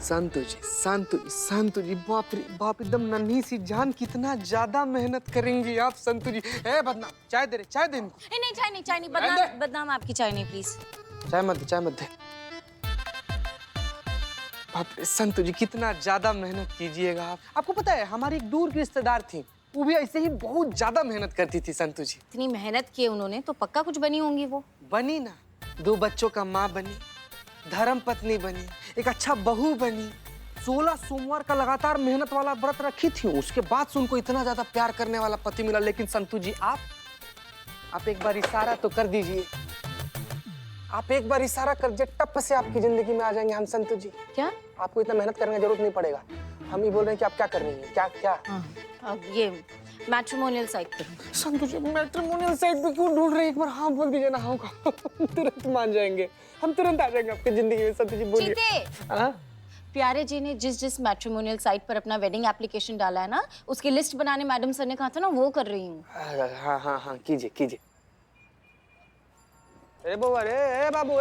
संतु जी, बाप रे बाप, एकदम नन्ही सी जान, कितना ज्यादा मेहनत करेंगी आप संतु जी। ए बदनाम, चाय दे इनको। नहीं, चाय नहीं, बदनाम आपकी चाय नहीं, प्लीज। चाय मत दे। बाप रे संतु जी, कितना ज्यादा मेहनत कीजिएगा आप। आपको पता है, हमारी एक दूर की रिश्तेदार थी, वो भी ऐसे ही बहुत ज्यादा मेहनत करती थी संतु जी। इतनी मेहनत की उन्होंने तो पक्का कुछ बनी होंगी वो। बनी ना, 2 बच्चों का माँ बनी, धर्म पत्नी बनी, एक अच्छा बहू बनी, 16 सोमवार का लगातार मेहनत वाला व्रत रखी थी। उसके बाद से उनको इतना ज्यादा प्यार करने वाला पति मिला। लेकिन संतु जी, आप एक बार इशारा तो कर दीजिए। आप एक बार इशारा कर दीजिए, टप से आपकी जिंदगी में आ जाएंगे हम संतु जी। क्या? आपको इतना मेहनत करने की जरूरत नहीं पड़ेगा। हम ही बोल रहे हैं कि आप क्या कर रही हैं। क्या? अब ये मैट्रिमोनियल साइट पे। संतु जी, मैट्रिमोनियल साइट पे क्यों ढूंढ रहे हैं? एक बार हाँ बोल दीजिए ना, हाँ का तुरंत मान जाएंगे, हम तुरंत आ जाएंगे आपकी जिंदगी में। संतु जी बोलिए। चीते, प्यारे जी ने जिस मैट्रिमोनियल साइट पर अपना वेडिंग एप्लीकेशन डाला है ना, उसकी लिस्ट बनाने मैडम सर ने कहा था ना, वो कर रही हूँ। हाँ, कीजिए। ए बाबू, ए बाबू,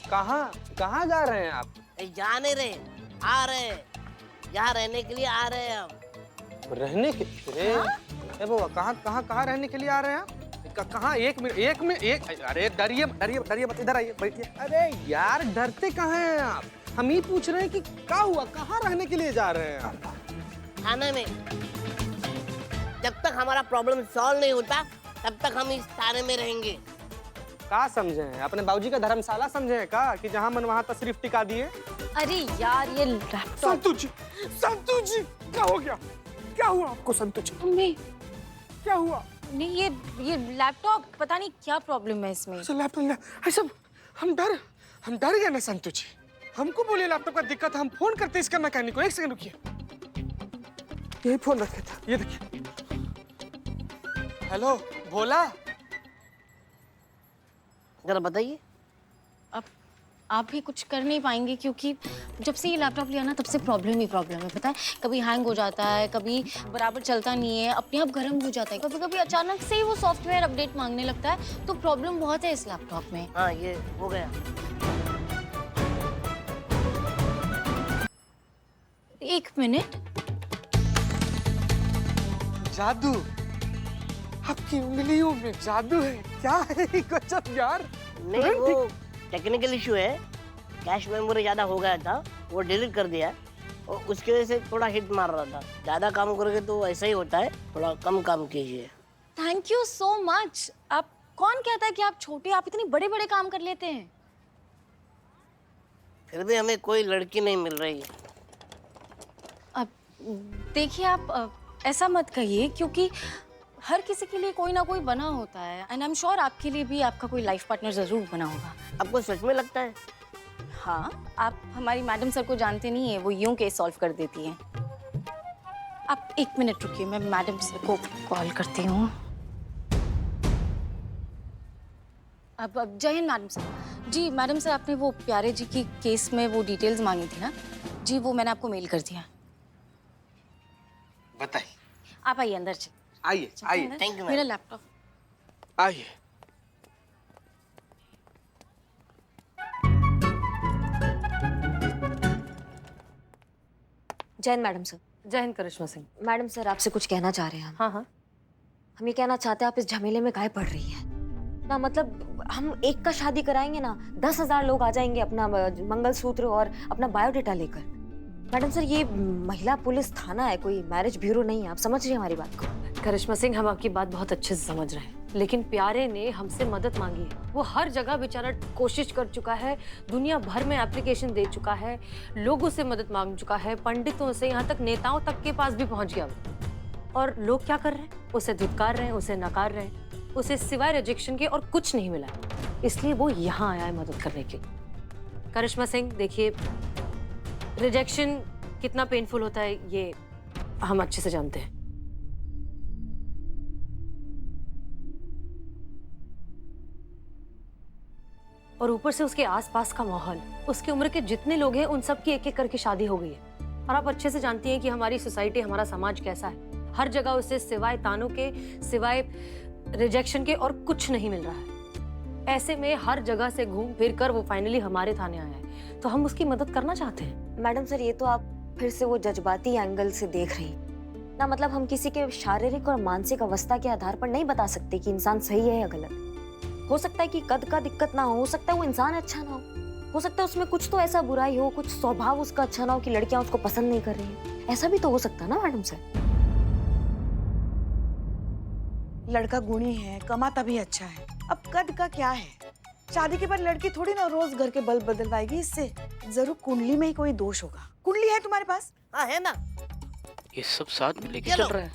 कहाँ जा रहे हैं आप? जा नहीं रहे, आ रहे हैं। यहाँ रहने के लिए आ रहे हैं हम। रहने के लिए? ए बाबा, कहाँ रहने के लिए आ रहे हैं आप? कहाँ? एक मिनट, अरे डरिए मत, इधर आइए, बैठिए। अरे यार, डरते कहाँ हैं आप? हम ही पूछ रहे हैं कि क्या हुआ, कहाँ रहने के लिए जा रहे हैं आप? थाने में। जब तक हमारा प्रॉब्लम सॉल्व नहीं होता, तब तक हम इस थाने में रहेंगे। क्या समझे हैं? अपने बाबूजी का धर्मशाला समझे हैं का, कि जहाँ मन वहाँ तशरीफ टिका दिए? अरे यार, ये लैपटॉप। संतु जी, क्या हो गया? क्या हुआ आपको संतु जी? मम्मी, क्या हुआ? नहीं, ये लैपटॉप, पता नहीं क्या प्रॉब्लम है इसमें। ऐसा हम डर गए ना संतु जी। हमको बोले लैपटॉप का दिक्कत, हम फोन करते इसका मैकेनिक को। 1 सेकंड रुकिए, यही फोन रखे था, ये देखिए। हेलो, भोला। जरा बताइए। अब आप भी कुछ कर नहीं पाएंगे, क्योंकि जब से ये लैपटॉप लिया ना, तब से प्रॉब्लम है। पता है, कभी हैंग हो जाता है, कभी बराबर चलता नहीं है, अपने आप गर्म हो जाता है, कभी अचानक से ही वो सॉफ्टवेयर अपडेट मांगने लगता है। तो प्रॉब्लम बहुत है इस लैपटॉप में। हाँ, ये हो गया। 1 मिनट। जादू, आपकी उंगलियों में जादू है। क्या है गजब यार। नहीं, वो टेक्निकल इशू है। कैश मेमोरी ज्यादा हो गया था, वो डिलीट कर दिया और उसकी वजह से थोड़ा हिट मार रहा था। ज्यादा काम करोगे तो ऐसा ही होता है, थोड़ा कम काम कीजिए। Thank you so much. आप कौन कहता है कि आप छोटे, आप इतने बड़े काम कर लेते हैं। फिर भी हमें कोई लड़की नहीं मिल रही। अब देखिए, आप ऐसा मत कहिए, क्योंकि हर किसी के लिए कोई ना कोई बना होता है। एंड आई एम श्योर आपके लिए भी आपका कोई लाइफ पार्टनर जरूर बना होगा। आपको सच में लगता है? हाँ, आप हमारी मैडम सर को जानते नहीं है, वो यूं केस सॉल्व कर देती हैं। आप 1 मिनट रुकिए, मैं मैडम सर को कॉल करती हूँ। अब जय हिंद मैडम सर। जी मैडम सर, आपने वो प्यारे जी की केस में वो डिटेल्स मांगी थी ना जी, वो मैंने आपको मेल कर दिया। बताइए। आप आइए अंदर। आइए। Thank you. मेरा लैपटॉप। आइए। जय हिंद मैडम सर। जय हिंद करिश्मा सिंह। मैडम सर, आपसे कुछ कहना चाह रहे हैं हम। हाँ। हम ये कहना चाहते हैं, आप इस झमेले में काहे पड़ रही हैं ना। मतलब हम एक का शादी कराएंगे ना, 10,000 लोग आ जाएंगे अपना मंगलसूत्र और अपना बायोडेटा लेकर। मैडम सर, ये महिला पुलिस थाना है, कोई मैरिज ब्यूरो नहीं है। आप समझ रही हैं हमारी बात को? करिश्मा सिंह, हम आपकी बात बहुत अच्छे से समझ रहे हैं, लेकिन प्यारे ने हमसे मदद मांगी है। वो हर जगह बेचारा कोशिश कर चुका है, दुनिया भर में एप्लीकेशन दे चुका है, लोगों से मदद मांग चुका है, पंडितों से, यहाँ तक नेताओं तक के पास भी पहुंच गया। और लोग क्या कर रहे हैं? उसे धिक्कार रहे हैं, उसे नकार रहे हैं, उसे सिवाय रिजेक्शन के और कुछ नहीं मिला। इसलिए वो यहाँ आया है मदद करने के लिए। करिश्मा सिंह, देखिए, रिजेक्शन कितना पेनफुल होता है ये हम अच्छे से जानते हैं। और ऊपर से उसके आसपास का माहौल, उसकी उम्र के जितने लोग हैं उन सब की एक एक करके शादी हो गई है। और आप अच्छे से जानती हैं कि हमारी सोसाइटी, हमारा समाज कैसा है। हर जगह उसे सिवाय तानों के, सिवाय रिजेक्शन के और कुछ नहीं मिल रहा है। ऐसे में हर जगह से घूम फिर कर वो फाइनली हमारे थाने आया है, तो हम उसकी मदद करना चाहते हैं। मैडम सर, ये तो आप फिर से वो जज्बाती एंगल से देख रही हैं ना। मतलब हम किसी के शारीरिक और मानसिक अवस्था के आधार पर नहीं बता सकते कि इंसान सही है या गलत। हो सकता है कि कद का दिक्कत ना हो सकता है वो इंसान अच्छा ना हो सकता है उसमें कुछ तो ऐसा बुराई हो, कुछ स्वभाव उसका अच्छा ना हो कि लड़कियां उसको पसंद नहीं कर रही हैं। ऐसा भी तो हो सकता है ना मैडम सर। लड़का गुणी है, कमाता भी अच्छा है, अब कद का क्या है? शादी के बाद लड़की थोड़ी ना रोज घर के बल्ब बदलवाएगी। इससे जरूर कुंडली में ही कोई दोष होगा। कुंडली है तुम्हारे पास? हाँ है ना। ये सब साथ में लेके चल रहा है।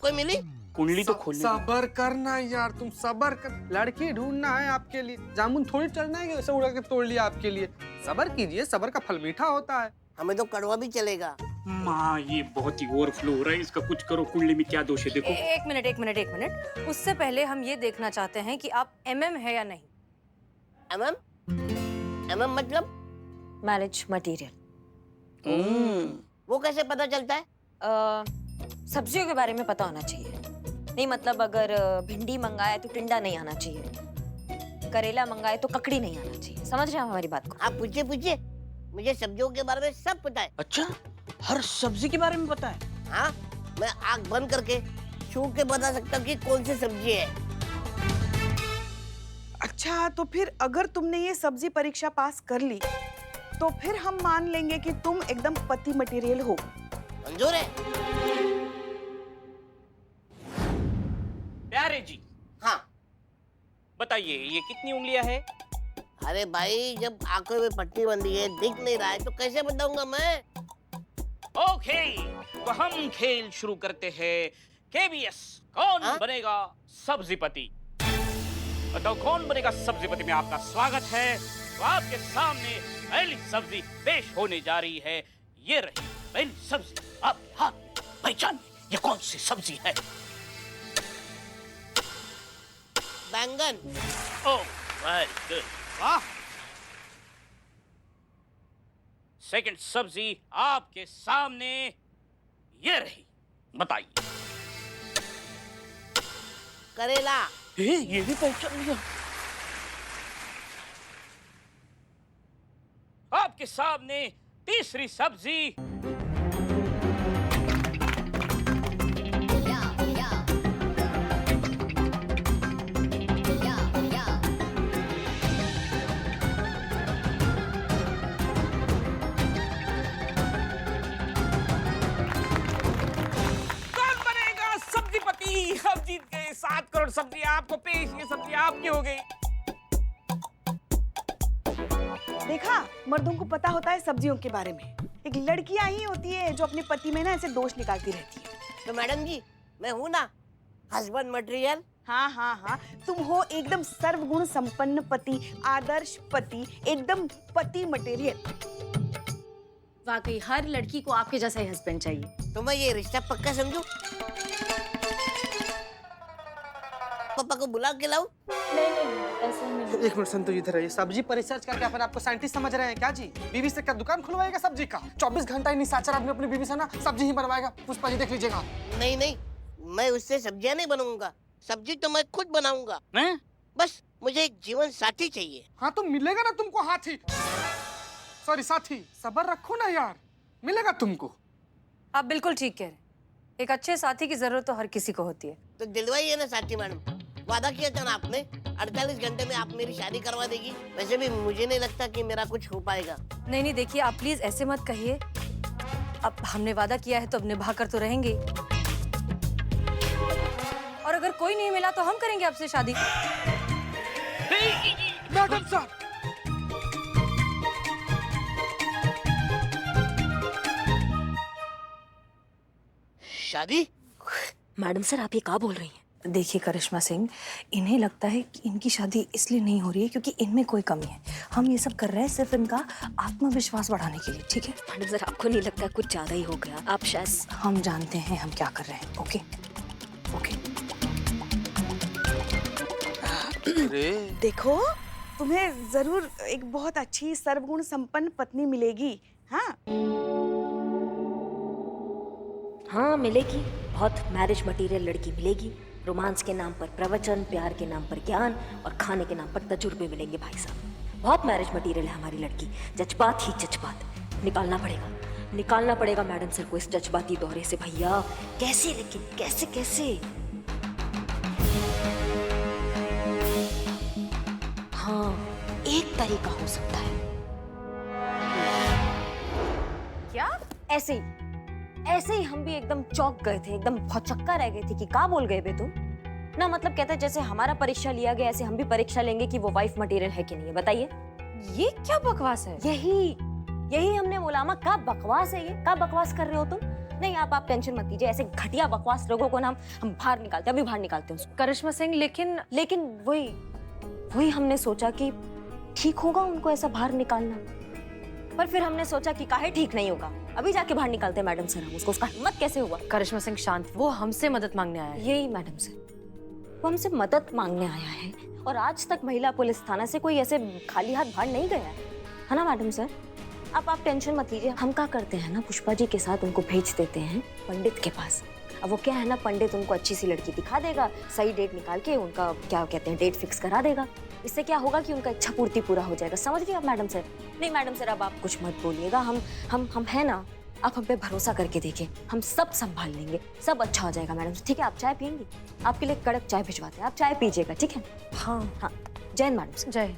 कोई मिली? कुंडली तो खोलनी है। सबर करना यार, तुम सबर कर। लड़की ढूंढना है आपके लिए, जामुन थोड़ी चढ़ना है कि ऐसे उड़ा के तोड़ लिया आपके लिए। सबर कीजिए, सबर का फल मीठा होता है। हमें तो कड़वा भी चलेगा। माँ ये बहुत ही ओवरफ्लो हो रहा है, इसका कुछ करो। कुंडली में क्या दोष है देखो। एक मिनट। उससे पहले हम ये देखना चाहते हैं कि आप MM है या नहीं। MM मतलब? Marriage material. वो कैसे पता चलता है? सब्जियों के बारे में पता होना चाहिए। नहीं मतलब अगर भिंडी मंगाए तो टिंडा नहीं आना चाहिए, करेला मंगाए तो ककड़ी नहीं आना चाहिए। समझ रहे हैं हमारी बात को? आप पूछिए, मुझे सब्जियों के बारे में सब पता है। अच्छा, हर सब्जी के बारे में पता है? हाँ, मैं आँख बंद करके छू के बता सकता हूँ कि कौन सी सब्जी है। अच्छा, तो फिर अगर तुमने ये सब्जी परीक्षा पास कर ली तो फिर हम मान लेंगे कि तुम एकदम पति मटेरियल हो। मंजूर है? प्यारे जी, हाँ बताइए ये कितनी उंगलियां है? अरे भाई, जब आंखों में पट्टी बंधी है, दिख नहीं रहा है, तो कैसे बताऊंगा मैं? ओके, तो हम खेल शुरू करते हैं। KBS, कौन हाँ? बनेगा सब्जीपति? बताओ कौन बनेगा सब्जीपति में आपका स्वागत है। तो आपके सामने पहली सब्जी पेश होने जा रही है। ये रही पहली सब्जी आपके हाथ में। पहचानिए ये कौन सी सब्जी है? बैंगन। ओह वेरी गुड, वाह। सेकंड सब्जी आपके सामने ये रही, बताइए। करेला। ये भी पहचान लिया। आपके सामने तीसरी सब्जी सब्जीपति। आप जीत गए 7 करोड़ सब्जी आपको पेश। ये सब्जी आपकी हो गई। देखा, मर्दों को पता होता है सब्जियों के बारे में। एक लड़कियां ही होती है जो अपने पति में ना ऐसे दोष निकालती रहती है। तो मैडम जी, मैं हूँ ना हस्बैंड मटेरियल। हाँ हाँ हाँ, तुम हो एकदम सर्वगुण संपन्न पति, आदर्श पति, एकदम पति मटेरियल। वाकई हर लड़की को आपके जैसा ही हस्बैंड चाहिए। तो मैं ये रिश्ता पक्का समझू? पापा को बुला के लाऊं? ऐसा नहीं। एक मिनट संतोष, इधर आइए। सब्जी पर रिसर्च करके अपन आपको साइंटिस्ट समझ रहे हैं क्या जी? बीवी से क्या दुकान खुलवाएगा सब्जी का? 24 घंटा ही निशाचर आदमी अपनी बीवी से ना सब्जी ही बनवाएगा। पुष्पा जी देख लीजिएगा। नहीं नहीं, मैं उससे सब्जियां नहीं बनाऊंगा। सब्जी तो मैं खुद बनाऊंगा। हैं? बस मुझे एक जीवन साथी चाहिए। हाँ तो मिलेगा ना तुमको हाथी, सॉरी साथी। सबर रखो ना यार, मिलेगा तुमको। आप बिल्कुल ठीक कह रहे हैं। एक अच्छे साथी की जरूरत तो हर किसी को होती है। तो दिलवाइए ना साथी मैडम। वादा किया था ना आपने, 48 घंटे में आप मेरी शादी करवा देगी। वैसे भी मुझे नहीं लगता कि मेरा कुछ हो पाएगा। नहीं देखिए, आप प्लीज ऐसे मत कहिए। अब हमने वादा किया है तो अब निभा कर तो रहेंगे। और अगर कोई नहीं मिला तो हम करेंगे आपसे शादी। मैडम साहब, शादी? मैडम सर, आप ये क्या बोल रही हैं? देखिए करिश्मा सिंह, इन्हें लगता है कि इनकी शादी इसलिए नहीं हो रही है क्योंकि इनमें कोई कमी है। हम ये सब कर रहे हैं सिर्फ इनका आत्मविश्वास बढ़ाने के लिए, ठीक है? मैडम सर, आपको नहीं लगता कुछ ज्यादा ही हो गया? आप शायद। हम जानते हैं हम क्या कर रहे हैं। Okay okay. देखो, तुम्हें जरूर एक बहुत अच्छी सर्वगुण संपन्न पत्नी मिलेगी। हाँ हाँ मिलेगी, बहुत मैरिज मटेरियल लड़की मिलेगी। रोमांस के नाम पर प्रवचन, प्यार के नाम पर ज्ञान और खाने के नाम पर तजुर्बे मिलेंगे भाई साहब। बहुत मैरिज मटेरियल है हमारी लड़की, जज्बात ही जज्बात। निकालना पड़ेगा मैडम सर को इस जज्बाती दौरे से भैया। कैसे, लेकिन कैसे कैसे? हाँ, एक तरीका हो सकता है। क्या? ऐसे ही हम भी एकदम चौंक गए थे, एकदम भौचक्का रह गए थे कि क्या बोल गए बे तुम ना। मतलब कहते हैं जैसे हमारा परीक्षा लिया गया, ऐसे हम भी परीक्षा लेंगे कि वो वाइफ मटेरियल है कि नहीं है, बताइए। ये क्या बकवास है? यही हमने बोला। अम्मा क्या बकवास है ये? क्या बकवास कर रहे हो तुम? नहीं, आप टेंशन मत लीजिए। ऐसे घटिया बकवास लोगों को ना हम बाहर निकालते हैं, अभी बाहर निकालते हैं उसको। करिश्मा सिंह, लेकिन वही हमने सोचा कि ठीक होगा उनको ऐसा बाहर निकालना, पर फिर हमने सोचा कि काहे ठीक नहीं होगा, अभी जाके बाहर निकालते हैं मैडम सर हम उसको। उसका हिम्मत कैसे हुआ? करिश्मा सिंह शांत, वो हमसे मदद मांगने आया है। यही मैडम सर, वो हमसे मदद मांगने आया है और आज तक महिला पुलिस थाना से कोई ऐसे खाली हाथ बाहर नहीं गया है ना मैडम सर? अब आप टेंशन मत लीजिए। हम क्या करते हैं ना, पुष्पा जी के साथ उनको भेज देते हैं पंडित के पास। अब वो क्या है ना, पंडित उनको अच्छी सी लड़की दिखा देगा, सही डेट निकाल के उनका क्या कहते हैं डेट फिक्स करा देगा। इससे क्या होगा कि उनका इच्छा पूर्ति पूरा हो जाएगा। समझ गए आप मैडम सर? नहीं मैडम सर, अब आप कुछ मत बोलिएगा। हम है ना, आप हम पे भरोसा करके देखिए, हम सब संभाल लेंगे, सब अच्छा हो जाएगा मैडम। ठीक है, आप चाय पियेंगी? आपके लिए कड़क चाय भिजवाते हैं, आप चाय पीजिएगा, ठीक है? हाँ, जय हिंद मैडम सर। जय।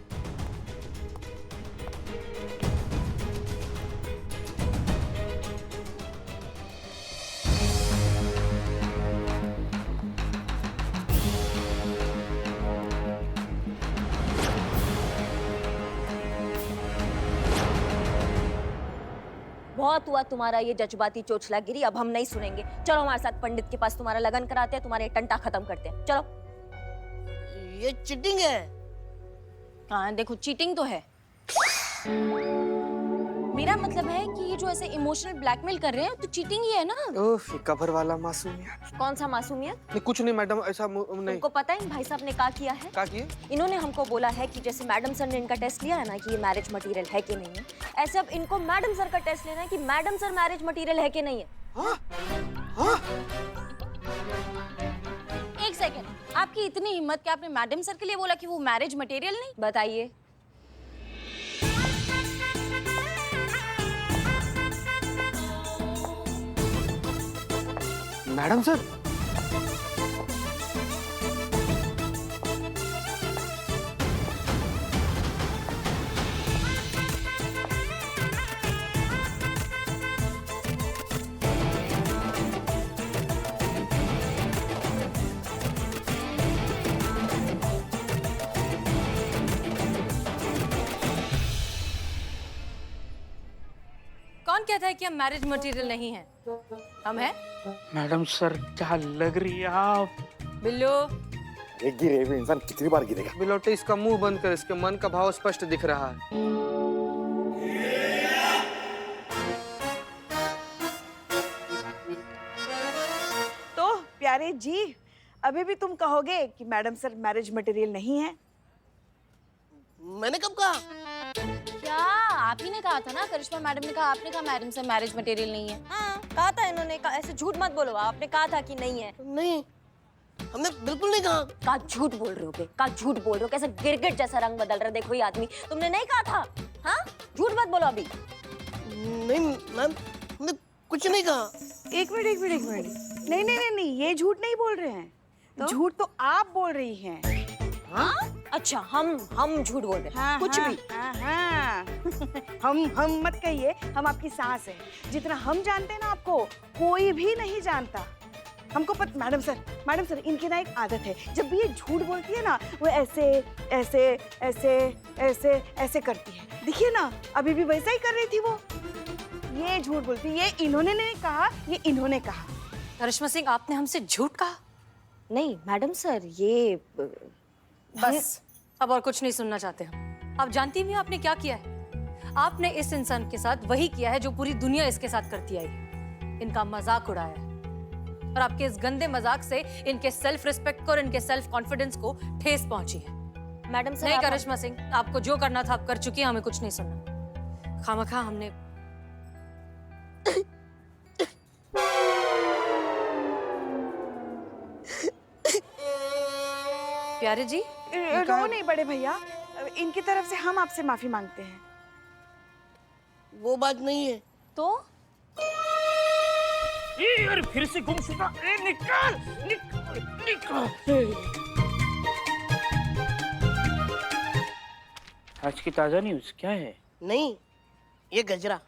बहुत हुआ तुम्हारा ये जज्बाती चोचलागिरी, अब हम नहीं सुनेंगे। चलो हमारे साथ पंडित के पास, तुम्हारा लगन कराते हैं, तुम्हारे टंटा खत्म करते हैं। चलो। ये चीटिंग है। हाँ देखो, चीटिंग तो है। मेरा मतलब है कि ये जो ऐसे इमोशनल ब्लैकमेल कर रहे हैं तो चीटिंग ही है ना। ओह, ये कबर वाला मासूमियत। कौन सा मासूमियत? नहीं, कुछ नहीं मैडम, ऐसा नहीं। तुमको पता है इन भाई साहब ने क्या किया है? क्या किए? इन्होंने हमको बोला है कि जैसे मैडम सर ने इनका टेस्ट लिया है ना कि ये मैरिज मटेरियल है कि नहीं है, ऐसे अब इनको मैडम सर का टेस्ट लेना है कि मैडम सर मैरिज मटेरियल है कि नहीं है। एक सेकेंड, आपकी इतनी हिम्मत कि आपने मैडम सर के लिए बोला कि वो मैरिज मटेरियल नहीं? बताइए। मैडम सर, कौन कहता है कि हम मैरिज मटेरियल नहीं हैं? हम हैं? मैडम सर, क्या लग रही है आप? बिल्लू, एक गिरे हुए इंसान कितनी बार गिरेगा? बिलोटे इसका मुंह बंद कर, इसके मन का भाव स्पष्ट दिख रहा है। तो प्यारे जी, अभी भी तुम कहोगे कि मैडम सर मैरिज मटेरियल नहीं है? मैंने कब कहा? क्या आप ही ने कहा था ना? करिश्मा मैडम ने कहा, आपने कहा मैडम सर मैरिज मटेरियल नहीं है। हाँ, कहा था इन्होंने, ऐसे झूठ मत बोलो। आपने कहा था कि नहीं है। नहीं, हमने बिल्कुल नहीं कहा। का झूठ बोल रहे हो बे? का झूठ बोल रहे हो? कैसे गिरगिट जैसा रंग बदल रहा है, देखो ये आदमी। तुमने नहीं कहा था? हाँ, झूठ मत बोलो अभी। नहीं मैम, हमने कुछ नहीं कहा। एक मिनट। नहीं, ये झूठ नहीं बोल रहे हैं। झूठ तो आप बोल रही हैं। हाँ? अच्छा, हम झूठ बोल रहे हैं। हाँ, कुछ हाँ, भी। हाँ। हम मत कहिए, हम आपकी सास हैं। जितना हम जानते हैं ना आपको, कोई भी नहीं जानता। हमको मैडम सर इनकी ना एक आदत है, जब भी ये झूठ बोलती है ना, वो ऐसे करती है। देखिए ना, अभी भी वैसा ही कर रही थी वो। ये झूठ बोलती, ये इन्होंने नहीं कहा, ये इन्होंने कहा। करिश्मा सिंह, आपने हमसे झूठ कहा? नहीं मैडम सर, ये बस, अब और कुछ नहीं सुनना चाहते हम। आप जानती भी हैं आपने क्या किया है? आपने इस इंसान के साथ वही किया है जो पूरी दुनिया इसके साथ करती आई है। इनका मजाक उड़ाया है और आपके इस गंदे मजाक से इनके सेल्फ रिस्पेक्ट को और इनके सेल्फ कॉन्फिडेंस को ठेस पहुंची है। मैडम सर, नहीं करिश्मा सिंह, आपको जो करना था आप कर चुकी हैं, हमें कुछ नहीं सुनना। खामखा हमने प्यारे जी, रो नहीं बड़े भैया, इनकी तरफ से हम आपसे माफी मांगते हैं। वो बात नहीं है। तो अरे फिर से गुमशुदा। निकाल निकाल निकाल। आज की ताजा न्यूज़ क्या है? नहीं, ये गजरा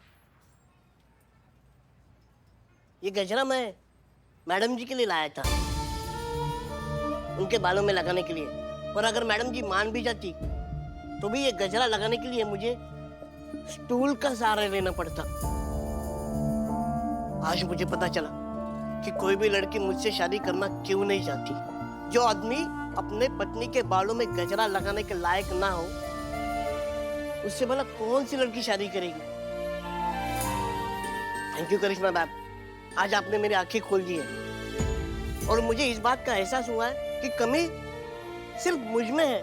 मैं मैडम जी के लिए लाया था, उनके बालों में लगाने के लिए। और अगर मैडम जी मान भी जाती तो भी ये गजरा लगाने के लिए मुझे स्टूल का सहारा लेना पड़ता। आज मुझे पता चला कि कोई भी लड़की मुझसे शादी करना क्यों नहीं चाहती। जो आदमी अपने पत्नी के बालों में गजरा लगाने के लायक ना हो, उससे भला कौन सी लड़की शादी करेगी। थैंक यू करिश्मा मैम, आज आपने मेरी आंखें खोल दी है और मुझे इस बात का एहसास हुआ है कि कमी सिर्फ मुझ में है,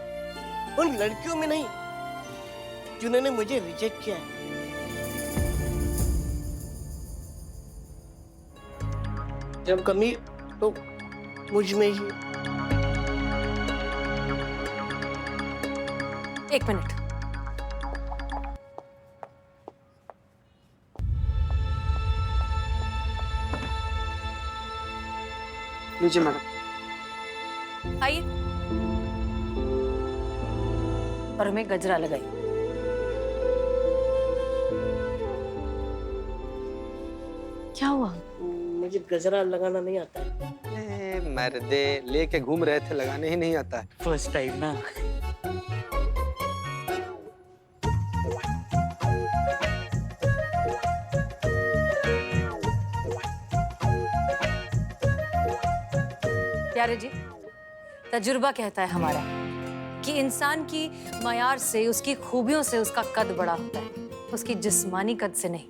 उन लड़कियों में नहीं जिन्होंने मुझे रिजेक्ट किया है। जब कमी तो मुझ में ही। एक मिनट। लीजिए मैडम। आइए। और हमें गजरा लगाई। क्या हुआ? मुझे गजरा लगाना नहीं आता है। मर्दे लेके घूम रहे थे, लगाने ही नहीं आता है। फर्स्ट टाइम ना। प्यारे जी, तजुर्बा कहता है हमारा कि इंसान की मयार से, उसकी खूबियों से उसका कद बड़ा होता है, उसकी जिस्मानी कद से नहीं।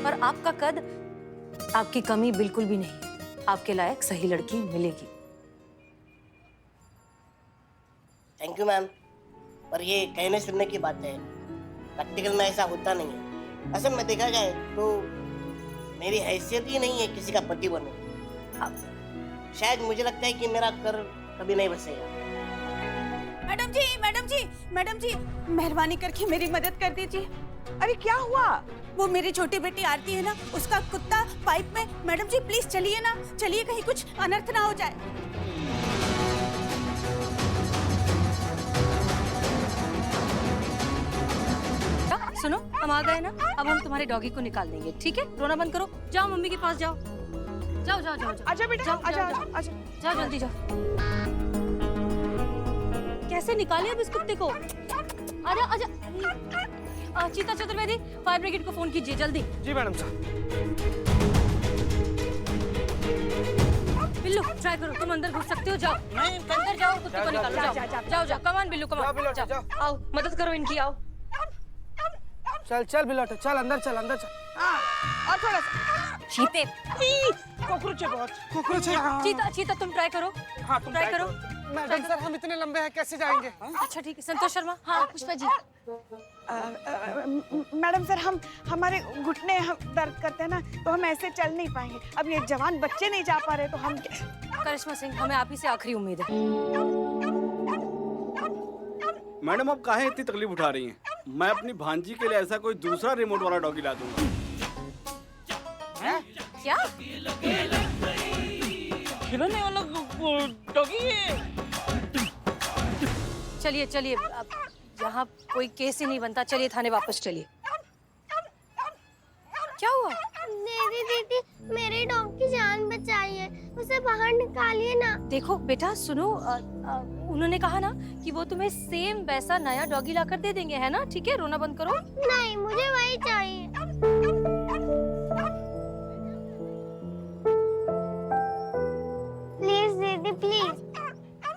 और आपका कद, आपकी कमी बिल्कुल भी नहीं है। आपके लायक सही लड़की मिलेगी। थैंक यू मैम, पर ये कहने सुनने की बात है, प्रैक्टिकल में ऐसा होता नहीं है। असल में देखा जाए तो मेरी हैसियत ही नहीं है किसी का पति बनूं। शायद मुझे लगता है कि मेरा कर कभी नहीं बसेगा। मैडम जी, मेहरबानी करके मेरी मदद कर दीजिए। अरे क्या हुआ? वो मेरी छोटी बेटी आरती है ना, उसका कुत्ता पाइप में। मैडम जी प्लीज चलिए ना, चलिए, कहीं कुछ अनर्थ ना हो जाए। सुनो, हम आ गए ना, अब हम तुम्हारे डॉगी को निकाल देंगे, ठीक है? रोना बंद करो, जाओ मम्मी के पास जाओ। जाओ जाओ जाओ जाओ। आजा बेटा, जाओ, आजा जाओ, आजा आजा। जाओ जल्दी जाओ। कैसे निकाले अब इस कुत्ते को? आजा आजा। चीता चतुर्वेदी, फायर ब्रिगेड को फोन कीजिए जल्दी। जी मैडम साहब। बिल्लू ट्राई करो, तुम अंदर घुस सकते हो, जाओ अंदर जाओ, कुत्ते को निकालो, जाओ जाओ। कमान बिल्लू, कमान, जाओ, आओ मदद करो इनकी, आओ। चल चल बिलोटो, चल अंदर चल, अंदर चल। और थोड़ा सा। चीते, कॉकरोच है बहुत। कॉकरोच है। चीता तुम ट्राई करो। हाँ तुम ट्राई करो। मैडम सर, हम इतने लंबे हैं, कैसे जाएंगे? अच्छा ठीक है, संतोष शर्मा। हाँ पुष्पा जी। मैडम सर, हमारे घुटने दर्द करते हैं ना, तो हम ऐसे चल नहीं पाएंगे। अब ये जवान बच्चे नहीं जा पा रहे तो हम। करिश्मा सिंह, हमें आप ही से आखिरी उम्मीद है। मैडम आप काहे इतनी तकलीफ उठा रही हैं? मैं अपनी भांजी के लिए ऐसा कोई दूसरा रिमोट वाला डॉगी ला दूंगा। क्या? खिलौने वाला डॉगी है। चलिए चलिए, अब यहाँ कोई केस ही नहीं बनता, चलिए थाने वापस चलिए। क्या हुआ? दीदी मेरे डॉग की जान बचाइए, उसे बाहर निकालिए ना। देखो बेटा, सुनो, उन्होंने कहा ना कि वो तुम्हें सेम वैसा नया डॉगी लाकर दे देंगे, है ना? ठीक है, रोना बंद करो। नहीं, मुझे वही चाहिए। प्लीज दीदी, प्लीज।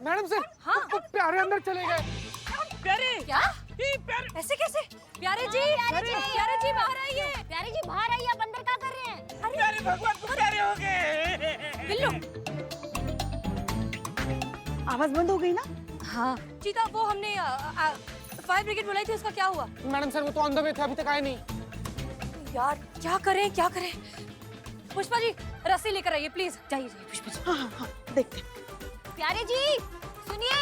मैडम सर, हाँ? वो प्यारे अंदर चले गए। प्यारे क्या? ऐसे कैसे? प्यारे जी बाहर आइए। प्यारे जी बाहर आइए, आप अंदर क्या कर रहे हैं? प्यारे भगवान को प्यारे हो गए। बिल्लू। आवाज बंद हो गई ना? हाँ चीता, वो हमने फायर ब्रिगेड बुलाई थी, उसका क्या हुआ? मैडम सर, वो तो अंदर में थे, अभी तक आए नहीं। यार क्या करें? पुष्पा जी रस्सी लेकर आइए प्लीज। जाइए पुष्पा जी। हाँ, देखते हैं। प्यारे जी सुनिए।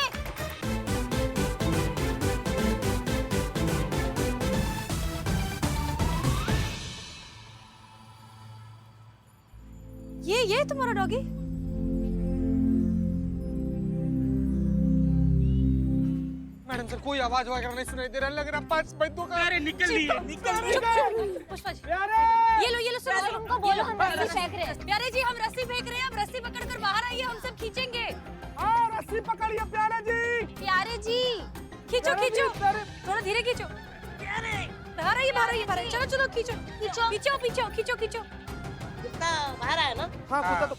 ये तुम्हारा डॉगी? मैडम सर कोई आवाज वगैरह नहीं सुनाई दे रहा, लग रहा 5 बंदों का। अरे निकल लिए, निकल लिए। पुष्पा जी, प्यारे ये लो सुनो, उनको बोलो हम रस्सी फेंक रहे हैं। प्यारे जी हम रस्सी फेंक रहे हैं, आप रस्सी पकड़कर बाहर आइए, हम सब खींचेंगे। हाँ रस्सी पकड़िए प्यारे जी। प्यारे जी खींचो खींचो, थोड़ा धीरे खींचो। बाहर आइए, चलो खींचो खींचो खींचो खींचो खींचो। कितना बाहर आया ना? हाँ कुत्ता तो